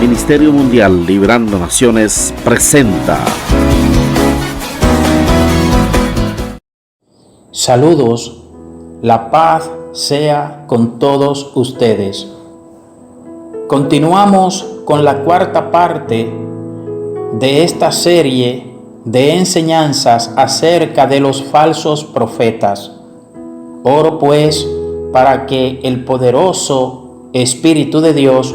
Ministerio Mundial Librando Naciones presenta. Saludos, la paz sea con todos ustedes. Continuamos con la cuarta parte de esta serie de enseñanzas acerca de los falsos profetas. Oro pues para que el poderoso Espíritu de Dios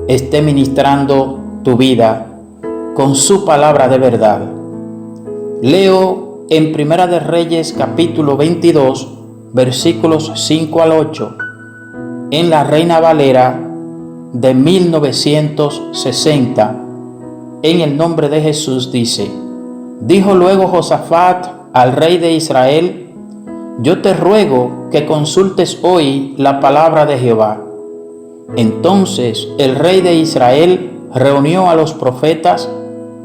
esté ministrando tu vida con su palabra de verdad. Leo en Primera de Reyes capítulo 22, versículos 5 al 8, en la Reina Valera de 1960, en el nombre de Jesús dice: Dijo luego Josafat al rey de Israel: Yo te ruego que consultes hoy la palabra de Jehová. Entonces el rey de Israel reunió a los profetas,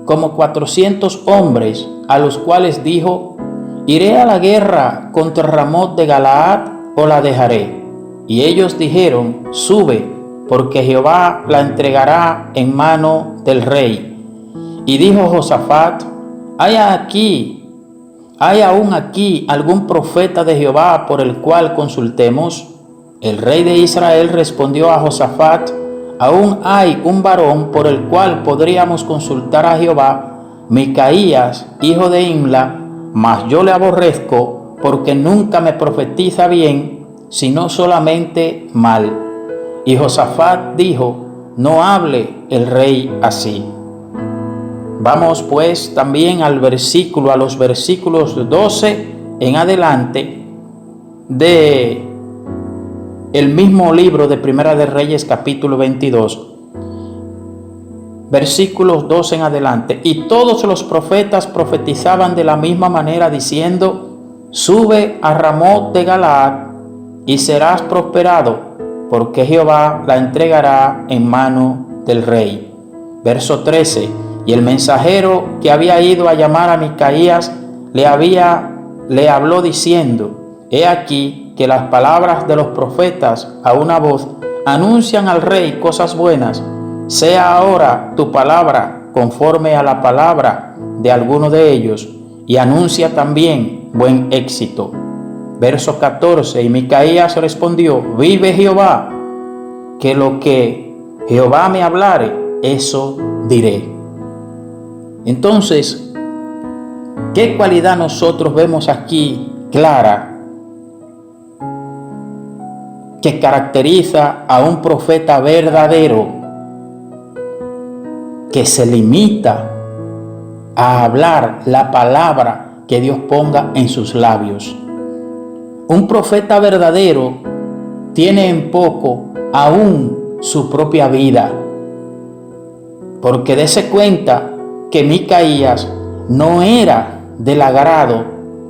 como 400 hombres, a los cuales dijo: ¿Iré a la guerra contra Ramot de Galaad o la dejaré? Y ellos dijeron: Sube, porque Jehová la entregará en mano del rey. Y dijo Josafat: ¿Hay aún aquí algún profeta de Jehová por el cual consultemos? El rey de Israel respondió a Josafat: Aún hay un varón por el cual podríamos consultar a Jehová, Micaías, hijo de Imla, mas yo le aborrezco, porque nunca me profetiza bien, sino solamente mal. Y Josafat dijo: No hable el rey así. Vamos pues también a los versículos 12 en adelante de el mismo libro de Primera de Reyes capítulo 22. Versículos 12 en adelante. Y todos los profetas profetizaban de la misma manera, diciendo: Sube a Ramot de Galaad y serás prosperado, porque Jehová la entregará en mano del rey. Verso 13. Y el mensajero que había ido a llamar a Micaías le habló diciendo: He aquí que las palabras de los profetas a una voz anuncian al rey cosas buenas. Sea ahora tu palabra conforme a la palabra de alguno de ellos, y anuncia también buen éxito. Verso 14. Y Micaías respondió: Vive Jehová, que lo que Jehová me hablare, eso diré. Entonces, ¿qué cualidad nosotros vemos aquí clara que caracteriza a un profeta verdadero, que se limita a hablar la palabra que Dios ponga en sus labios? Un profeta verdadero tiene en poco aún su propia vida, porque dése cuenta que Micaías no era del agrado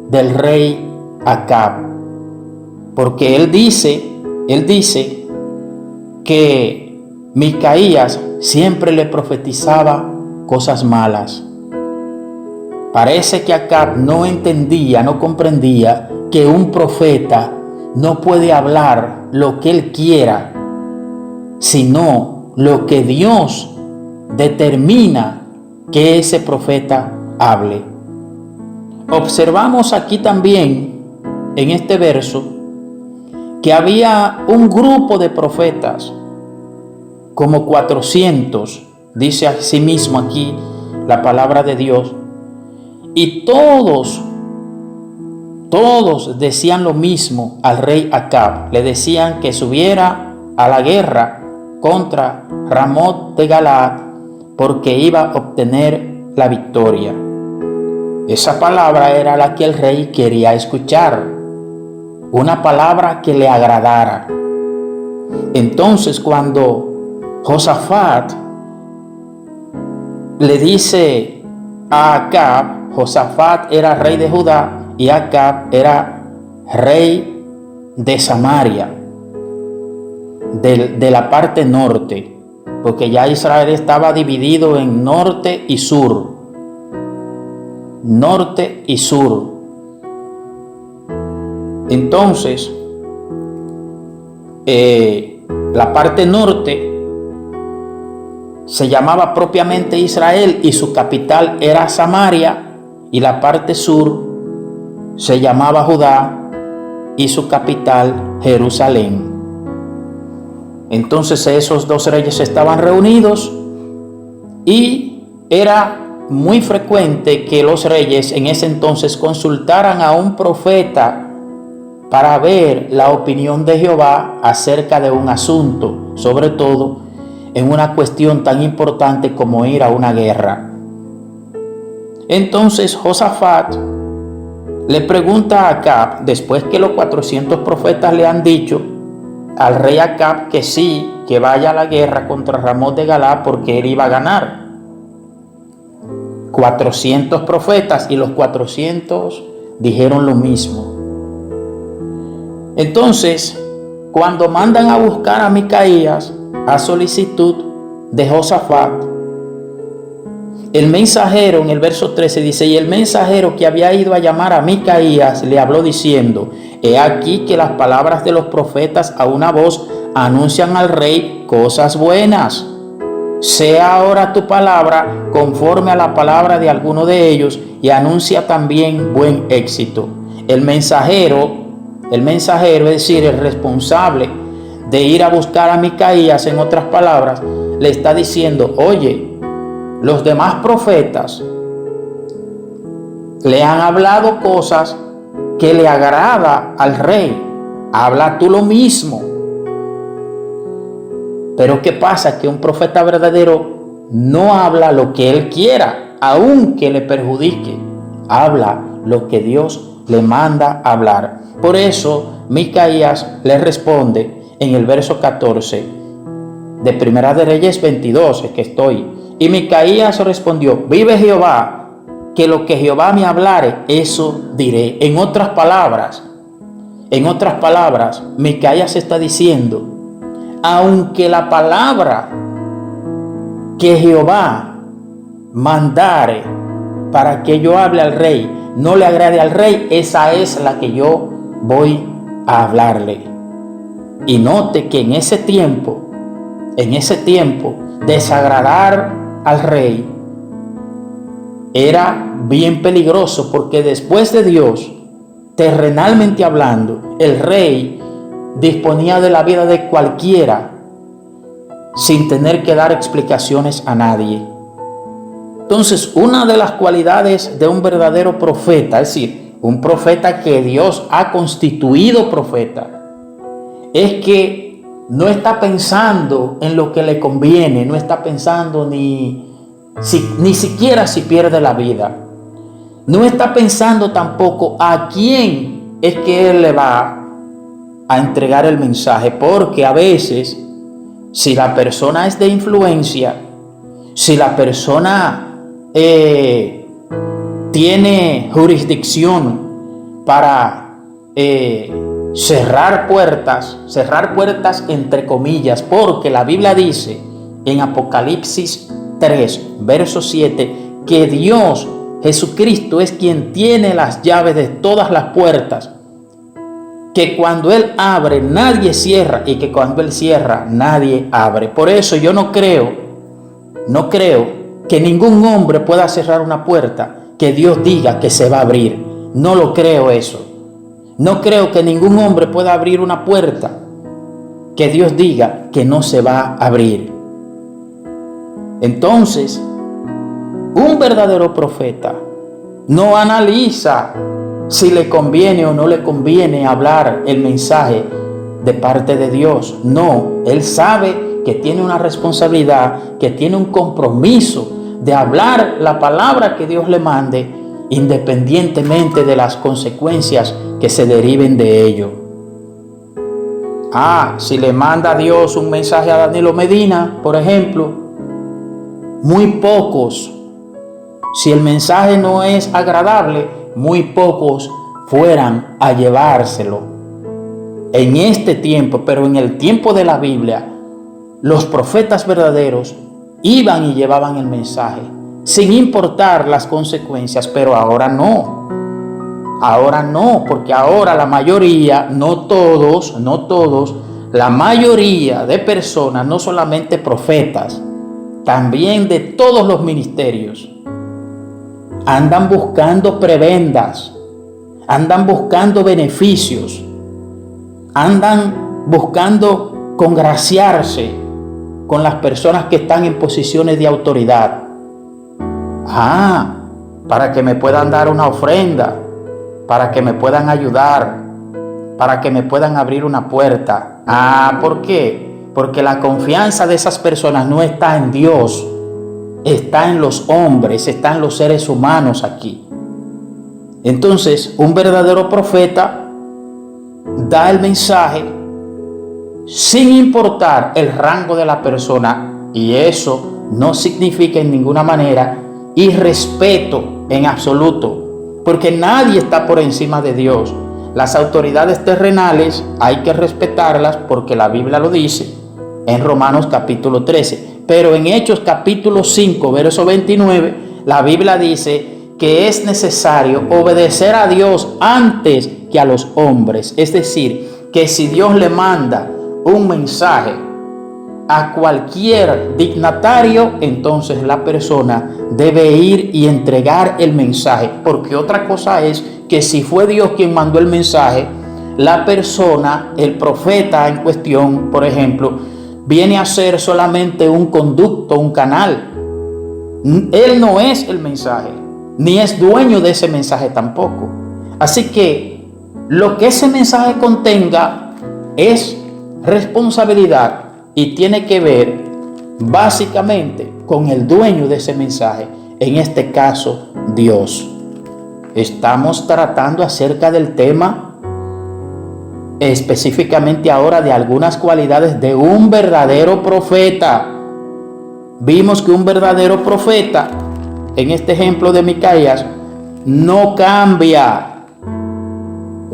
del rey Acab, porque él dice que Micaías siempre le profetizaba cosas malas. Parece que Acab no comprendía que un profeta no puede hablar lo que él quiera, sino lo que Dios determina que ese profeta hable. Observamos aquí también en este verso que había un grupo de profetas, como 400, dice así mismo aquí la palabra de Dios, y todos decían lo mismo al rey Acab. Le decían que subiera a la guerra contra Ramot de Galaad, porque iba a obtener la victoria. Esa palabra era la que el rey quería escuchar, una palabra que le agradara. Entonces, cuando Josafat le dice a Acab, Josafat era rey de Judá y Acab era rey de Samaria, de la parte norte, porque ya Israel estaba dividido en norte y sur. Norte y sur. Entonces, la parte norte se llamaba propiamente Israel y su capital era Samaria, y la parte sur se llamaba Judá y su capital Jerusalén. Entonces esos dos reyes estaban reunidos y era muy frecuente que los reyes en ese entonces consultaran a un profeta para ver la opinión de Jehová acerca de un asunto, sobre todo en una cuestión tan importante como ir a una guerra. Entonces Josafat le pregunta a Acab, después que los 400 profetas le han dicho al rey Acab que sí, que vaya a la guerra contra Ramot de Galaad porque él iba a ganar. 400 profetas y los 400 dijeron lo mismo. Entonces, cuando mandan a buscar a Micaías a solicitud de Josafat, el mensajero en el verso 13 dice: y el mensajero que había ido a llamar a Micaías le habló diciendo: he aquí que las palabras de los profetas a una voz anuncian al rey cosas buenas. Sea ahora tu palabra conforme a la palabra de alguno de ellos y anuncia también buen éxito. El mensajero, es decir, el responsable de ir a buscar a Micaías, en otras palabras, le está diciendo: oye, los demás profetas le han hablado cosas que le agrada al rey. Habla tú lo mismo. Pero ¿qué pasa? Que un profeta verdadero no habla lo que él quiera, aunque le perjudique. Habla lo que Dios le manda hablar. Por eso Micaías le responde en el verso 14 de Primera de Reyes 22, es que estoy. Y Micaías respondió: vive Jehová, que lo que Jehová me hablare, eso diré. En otras palabras, Micaías está diciendo: aunque la palabra que Jehová mandare para que yo hable al rey no le agrade al rey, esa es la que yo voy a hablarle. Y note que en ese tiempo, desagradar al rey era bien peligroso, porque después de Dios, terrenalmente hablando, el rey disponía de la vida de cualquiera sin tener que dar explicaciones a nadie. Entonces, una de las cualidades de un verdadero profeta, es decir, un profeta que Dios ha constituido profeta, es que no está pensando en lo que le conviene, no está pensando ni siquiera si pierde la vida. No está pensando tampoco a quién es que él le va a entregar el mensaje, porque a veces, si la persona es de influencia, si la persona tiene jurisdicción para cerrar puertas entre comillas, porque la Biblia dice en Apocalipsis 3, verso 7, que Dios, Jesucristo, es quien tiene las llaves de todas las puertas, que cuando Él abre nadie cierra y que cuando Él cierra nadie abre. Por eso yo no creo que ningún hombre pueda cerrar una puerta que Dios diga que se va a abrir. No lo creo eso. No creo que ningún hombre pueda abrir una puerta que Dios diga que no se va a abrir. Entonces, un verdadero profeta no analiza si le conviene o no le conviene hablar el mensaje de parte de Dios. No, él sabe que tiene una responsabilidad, que tiene un compromiso de hablar la palabra que Dios le mande, independientemente de las consecuencias que se deriven de ello. Si le manda Dios un mensaje a Danilo Medina, por ejemplo, muy pocos, si el mensaje no es agradable, muy pocos fueran a llevárselo. En este tiempo, pero en el tiempo de la Biblia, los profetas verdaderos iban y llevaban el mensaje, sin importar las consecuencias. Pero ahora no, porque ahora la mayoría, no todos, la mayoría de personas, no solamente profetas, también de todos los ministerios, andan buscando prebendas, andan buscando beneficios, andan buscando congraciarse con las personas que están en posiciones de autoridad. Para que me puedan dar una ofrenda, para que me puedan ayudar, para que me puedan abrir una puerta. ¿Por qué? Porque la confianza de esas personas no está en Dios, está en los hombres, está en los seres humanos aquí. Entonces, un verdadero profeta da el mensaje sin importar el rango de la persona, y eso no significa en ninguna manera irrespeto en absoluto, porque nadie está por encima de Dios. Las autoridades terrenales hay que respetarlas porque la Biblia lo dice en Romanos capítulo 13, pero en Hechos capítulo 5 verso 29 la Biblia dice que es necesario obedecer a Dios antes que a los hombres. Es decir, que si Dios le manda un mensaje a cualquier dignatario, entonces la persona debe ir y entregar el mensaje. Porque otra cosa es que si fue Dios quien mandó el mensaje, la persona, el profeta en cuestión, por ejemplo, viene a ser solamente un conducto, un canal. Él no es el mensaje, ni es dueño de ese mensaje tampoco. Así que lo que ese mensaje contenga es responsabilidad y tiene que ver básicamente con el dueño de ese mensaje, en este caso Dios. Estamos tratando acerca del tema, específicamente ahora, de algunas cualidades de un verdadero profeta. Vimos que un verdadero profeta, en este ejemplo de Micaías, no cambia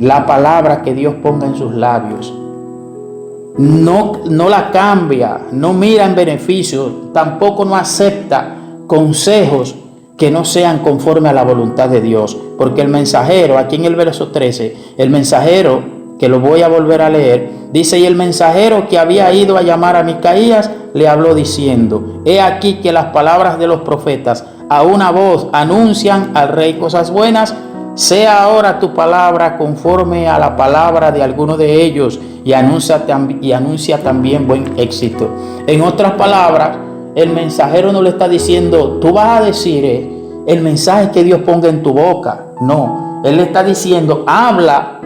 la palabra que Dios ponga en sus labios. No la cambia, no mira en beneficio, tampoco no acepta consejos que no sean conforme a la voluntad de Dios. Porque el mensajero, aquí en el verso 13, el mensajero, que lo voy a volver a leer, dice: y el mensajero que había ido a llamar a Micaías le habló diciendo: he aquí que las palabras de los profetas a una voz anuncian al rey cosas buenas. Sea ahora tu palabra conforme a la palabra de alguno de ellos, y anuncia también buen éxito. En otras palabras, el mensajero no le está diciendo: tú vas a decir el mensaje que Dios ponga en tu boca. No, él le está diciendo: habla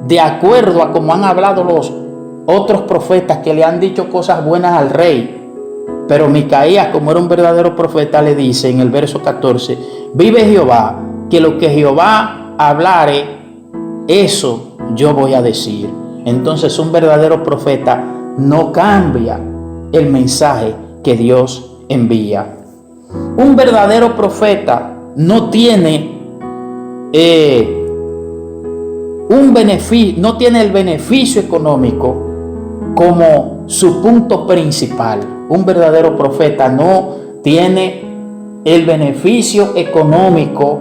de acuerdo a como han hablado los otros profetas que le han dicho cosas buenas al rey. Pero Micaías, como era un verdadero profeta, le dice en el verso 14: vive Jehová, que lo que Jehová hablare, eso yo voy a decir. Entonces, un verdadero profeta no cambia el mensaje que Dios envía. Un verdadero profeta no tiene no tiene el beneficio económico como su punto principal. Un verdadero profeta no tiene el beneficio económico,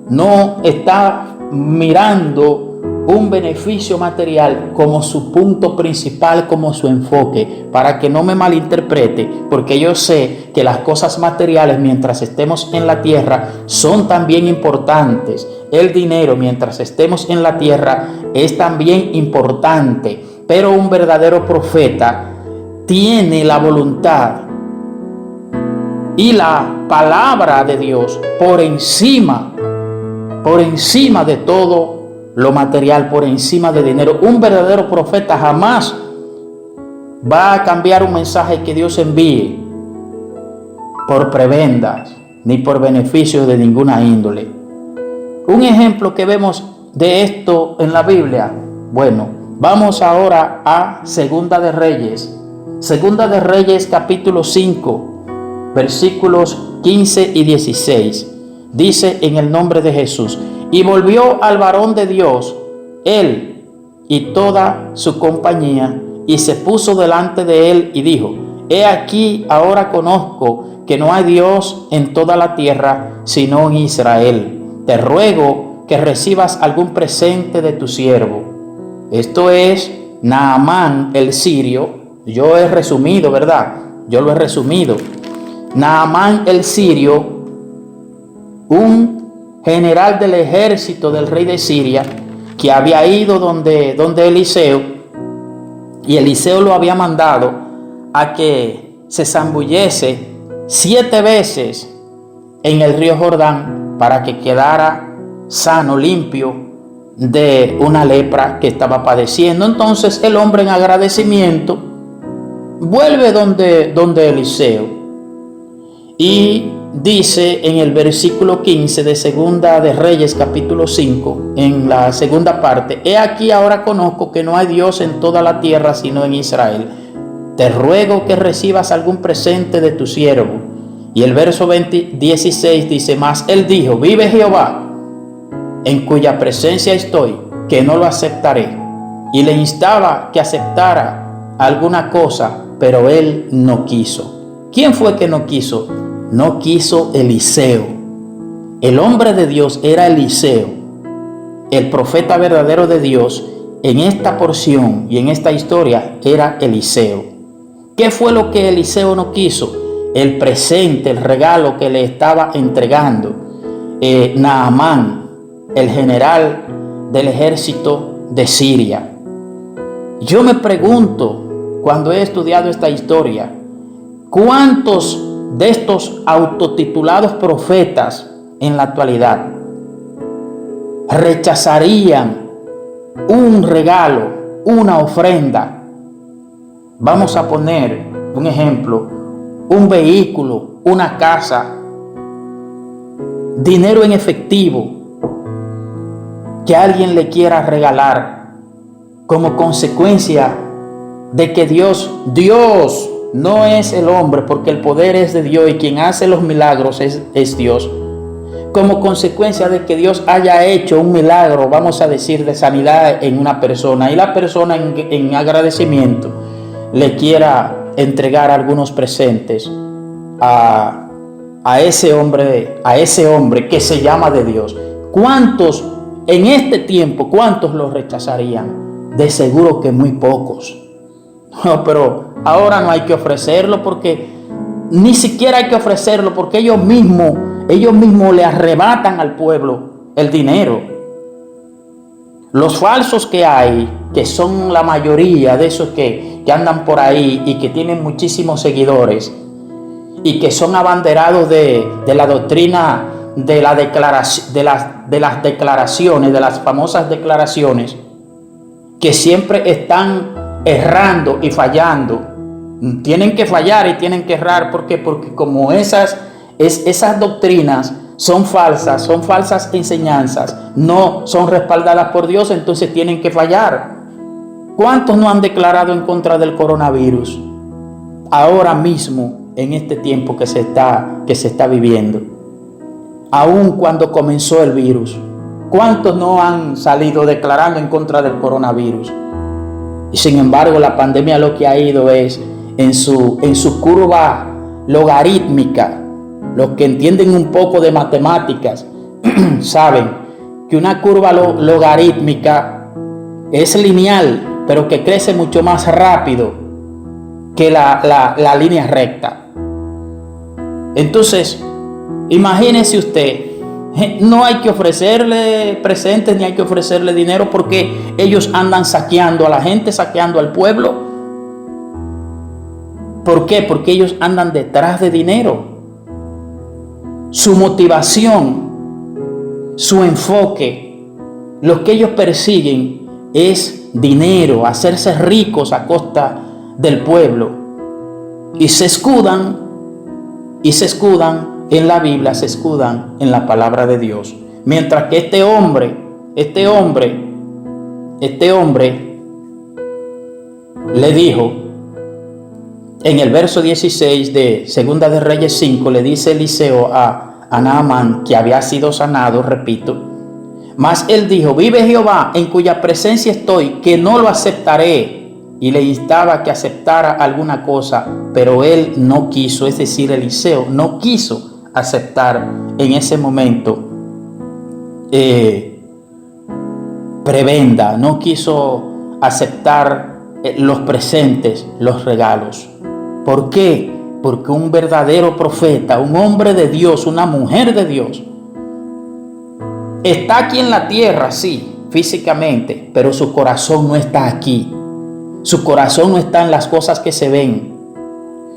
no está mirando un beneficio material como su punto principal, como su enfoque. Para que no me malinterprete, porque yo sé que las cosas materiales mientras estemos en la tierra son también importantes. El dinero mientras estemos en la tierra es también importante, pero un verdadero profeta tiene la voluntad y la palabra de Dios por encima de todo lo material, por encima de dinero. Un verdadero profeta jamás va a cambiar un mensaje que Dios envíe por prebendas ni por beneficios de ninguna índole. Un ejemplo que vemos de esto en la Biblia, bueno, vamos ahora a Segunda de Reyes. Segunda de Reyes capítulo 5, versículos 15 y 16. Dice en el nombre de Jesús: y volvió al varón de Dios, él y toda su compañía, y se puso delante de él y dijo: he aquí, ahora conozco que no hay Dios en toda la tierra sino en Israel. Te ruego que recibas algún presente de tu siervo. Esto es Naamán el sirio. Yo he resumido, ¿verdad? Yo lo he resumido. Naamán el sirio, un general del ejército del rey de Siria, que había ido donde Eliseo, y Eliseo lo había mandado a que se zambullese 7 veces en el río Jordán para que quedara sano, limpio de una lepra que estaba padeciendo. Entonces el hombre, en agradecimiento, vuelve donde Eliseo, y dice en el versículo 15 de Segunda de Reyes capítulo 5, en la segunda parte: he aquí, ahora conozco que no hay Dios en toda la tierra sino en Israel. Te ruego que recibas algún presente de tu siervo. Y el verso 16 dice: mas él dijo: vive Jehová, en cuya presencia estoy, que no lo aceptaré. Y le instaba que aceptara alguna cosa, pero él no quiso. ¿Quién fue que no quiso? No quiso Eliseo. El hombre de Dios era Eliseo, el profeta verdadero de Dios. En esta porción y en esta historia era Eliseo. ¿Qué fue lo que Eliseo no quiso? El presente, el regalo que le estaba entregando Naamán, el general del ejército de Siria. Yo me pregunto, cuando he estudiado esta historia, ¿cuántos de estos autotitulados profetas en la actualidad rechazarían un regalo, una ofrenda? Vamos a poner un ejemplo: un vehículo, una casa, dinero en efectivo que alguien le quiera regalar como consecuencia de que Dios no es el hombre, porque el poder es de Dios y quien hace los milagros es Dios. Como consecuencia de que Dios haya hecho un milagro, vamos a decir, de sanidad en una persona, y la persona en agradecimiento le quiera entregar algunos presentes a ese hombre que se llama de Dios. ¿Cuántos en este tiempo, cuántos lo rechazarían? De seguro que muy pocos. No, pero ahora no hay que ofrecerlo, porque ni siquiera hay que ofrecerlo, porque ellos mismos le arrebatan al pueblo el dinero. Los falsos que hay, que son la mayoría de esos que andan por ahí y que tienen muchísimos seguidores y que son abanderados de la doctrina de las declaraciones, de las famosas declaraciones, que siempre están errando y fallando. Tienen que fallar y tienen que errar. ¿Por qué? Porque como esas doctrinas son falsas enseñanzas, no son respaldadas por Dios, entonces tienen que fallar. ¿Cuántos no han declarado en contra del coronavirus ahora mismo, en este tiempo que se está viviendo? Aún cuando comenzó el virus, ¿cuántos no han salido declarando en contra del coronavirus? Y sin embargo, la pandemia lo que ha ido es en su curva logarítmica. Los que entienden un poco de matemáticas saben que una curva logarítmica es lineal, pero que crece mucho más rápido que la línea recta. Entonces, imagínese usted, no hay que ofrecerle presentes ni hay que ofrecerle dinero, porque ellos andan saqueando a la gente, saqueando al pueblo. ¿Por qué? Porque ellos andan detrás de dinero. Su motivación, su enfoque, lo que ellos persiguen es dinero, hacerse ricos a costa del pueblo. Y se escudan en la Biblia, se escudan en la palabra de Dios. Mientras que este hombre le dijo, en el verso 16 de Segunda de Reyes 5, le dice Eliseo a Naamán, que había sido sanado, repito: mas él dijo: vive Jehová, en cuya presencia estoy, que no lo aceptaré. Y le instaba que aceptara alguna cosa, pero él no quiso. Es decir, Eliseo no quiso aceptar en ese momento prebenda, no quiso aceptar los presentes, los regalos. ¿Por qué? Porque un verdadero profeta, un hombre de Dios, una mujer de Dios, está aquí en la tierra, sí, físicamente, pero su corazón no está aquí. Su corazón no está en las cosas que se ven.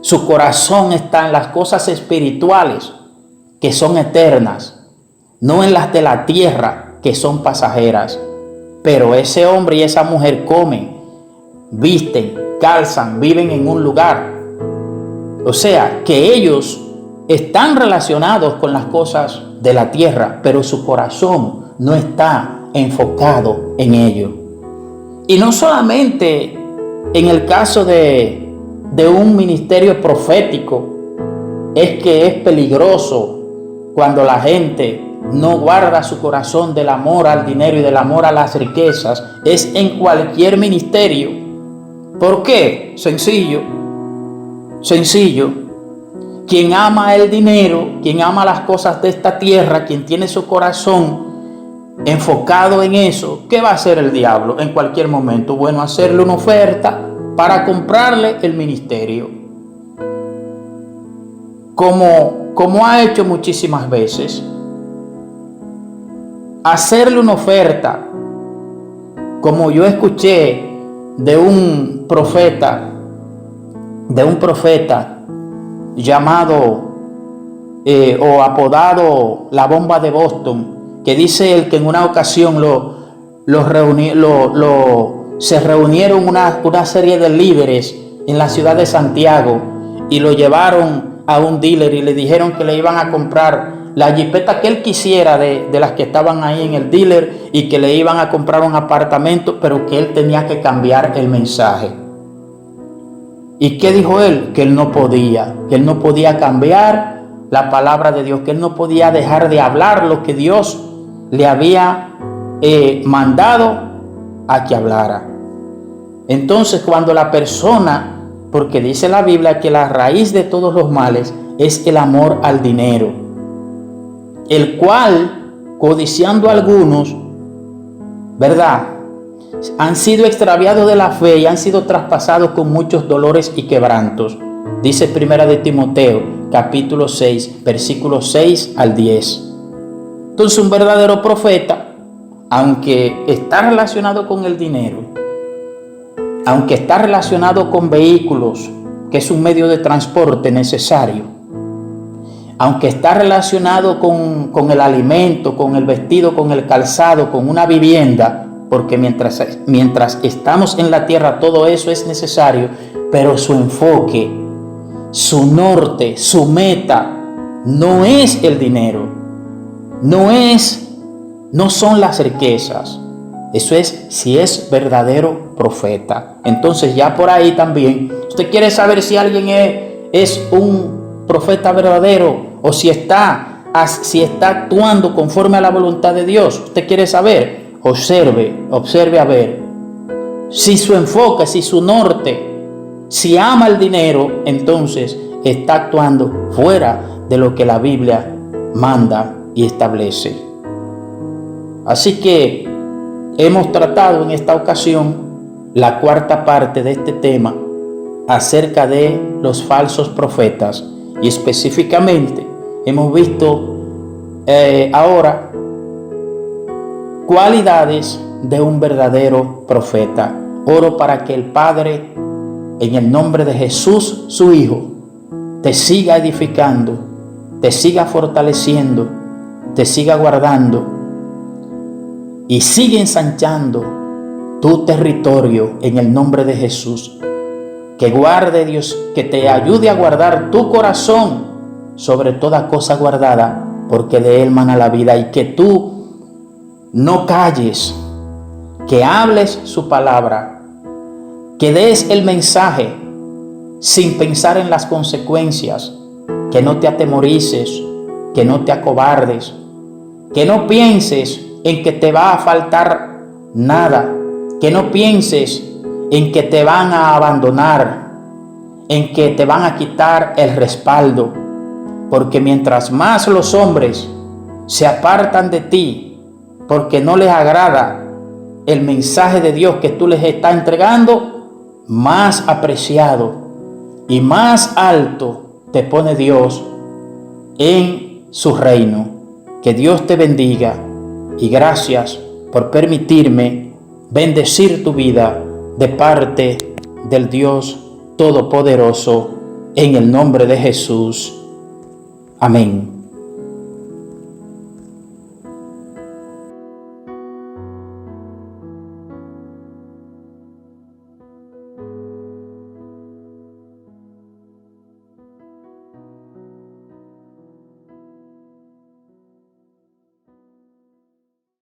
Su corazón está en las cosas espirituales, que son eternas, no en las de la tierra, que son pasajeras. Pero ese hombre y esa mujer comen, visten, calzan, viven en un lugar. O sea, que ellos están relacionados con las cosas de la tierra, pero su corazón no está enfocado en ello. Y no solamente en el caso de un ministerio profético es que es peligroso cuando la gente no guarda su corazón del amor al dinero y del amor a las riquezas. Es en cualquier ministerio. ¿Por qué? Sencillo. Quien ama el dinero, quien ama las cosas de esta tierra, quien tiene su corazón enfocado en eso, ¿qué va a hacer el diablo en cualquier momento? Bueno, hacerle una oferta para comprarle el ministerio. Como ha hecho muchísimas veces. Hacerle una oferta, como yo escuché de un profeta llamado o apodado la bomba de Boston, que dice él que en una ocasión se reunieron una serie de líderes en la ciudad de Santiago y lo llevaron a un dealer y le dijeron que le iban a comprar la jipeta que él quisiera de las que estaban ahí en el dealer y que le iban a comprar un apartamento, pero que él tenía que cambiar el mensaje. ¿Y qué dijo él? Que él no podía cambiar la palabra de Dios, que él no podía dejar de hablar lo que Dios le había mandado a que hablara. Entonces, cuando la persona, porque dice la Biblia que la raíz de todos los males es el amor al dinero, el cual, codiciando a algunos, ¿verdad?, han sido extraviados de la fe y han sido traspasados con muchos dolores y quebrantos. Dice Primera de Timoteo, capítulo 6, versículos 6 al 10. Entonces, un verdadero profeta, aunque está relacionado con el dinero, aunque está relacionado con vehículos, que es un medio de transporte necesario, aunque está relacionado con el alimento, con el vestido, con el calzado, con una vivienda, porque mientras estamos en la tierra todo eso es necesario, pero su enfoque, su norte, su meta no es el dinero, no son las riquezas. Eso es si es verdadero profeta. Entonces ya por ahí también, usted quiere saber si alguien es un profeta verdadero o si está actuando conforme a la voluntad de Dios. Usted quiere saber, observe a ver si su enfoque, si su norte, si ama el dinero, entonces está actuando fuera de lo que la Biblia manda y establece. Así que hemos tratado en esta ocasión la cuarta parte de este tema acerca de los falsos profetas y específicamente hemos visto ahora cualidades de un verdadero profeta. Oro para que el Padre, en el nombre de Jesús, su Hijo, te siga edificando, te siga fortaleciendo, te siga guardando y sigue ensanchando tu territorio en el nombre de Jesús. Que guarde, Dios, que te ayude a guardar tu corazón sobre toda cosa guardada, porque de él mana la vida, y que tú no calles, que hables su palabra, que des el mensaje sin pensar en las consecuencias, que no te atemorices, que no te acobardes, que no pienses en que te va a faltar nada, que no pienses en que te van a abandonar, en que te van a quitar el respaldo, porque mientras más los hombres se apartan de ti, porque no les agrada el mensaje de Dios que tú les estás entregando, más apreciado y más alto te pone Dios en su reino. Que Dios te bendiga y gracias por permitirme bendecir tu vida de parte del Dios Todopoderoso, en el nombre de Jesús. Amén.